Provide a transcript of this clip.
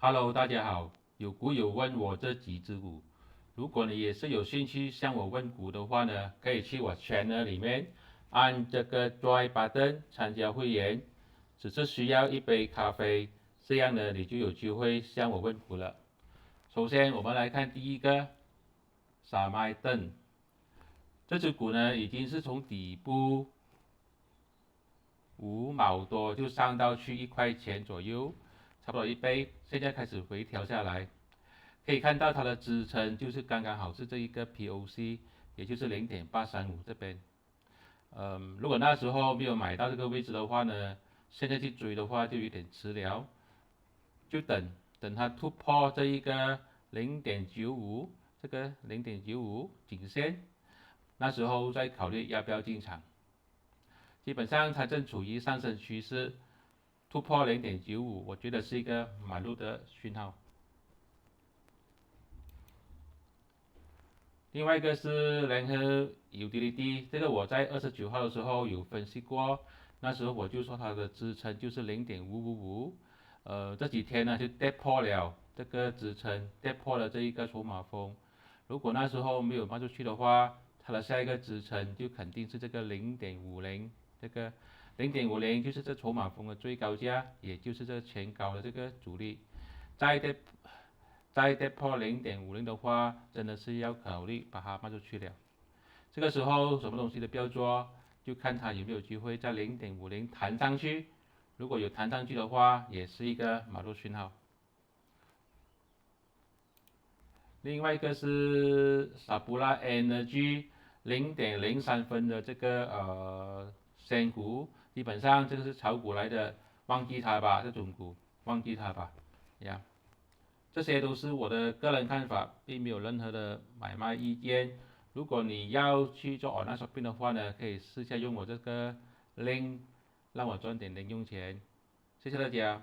Hello，大家好。有股友问我这几只股，如果你也是有兴趣向我问股的话呢，可以去我 channel 里面按这个 Join button 参加会员，只是需要一杯咖啡，这样呢你就有机会向我问股了。首先我们来看第一个傻麦顿，这只股呢已经是从底部5毛多就上到去1块钱左右，差不多一倍，现在开始回调下来。可以看到它的支撑就是刚刚好是这一个 POC，也就是0.835这边。如果那时候没有买到这个位置的话呢，现在去追的话就有点迟了，就等它突破这一个0.95这个0.95颈线，那时候再考虑要不要进场。基本上它正处于上升趋势，突破0.95，我觉得是一个买入的讯号。另外一个是联合 Utility， 这个我在29号的时候有分析过，那时候我就说它的支撑就是0.555，这几天呢就跌破了这个支撑，跌破了这一个筹码峰。如果那时候没有卖出去的话，它的下一个支撑就肯定是这个0.50，这个0.50就是这筹码峰的最高价，也就是这前高的这个阻力。再跌破0.50的话，真的是要考虑把它卖出去了。这个时候什么东西都不要做，就看它有没有机会在0.50弹上去。如果有弹上去的话，也是一个买入讯号。另外一个是 Sabula Energy 0.03分的这个仙股，基本上这个是炒股来的，忘记它吧，这种股忘记它吧，呀。这些都是我的个人看法，并没有任何的买卖意见。如果你要去做 online shopping 的话呢，可以试下用我这个 link，让我赚点零用钱。谢谢大家。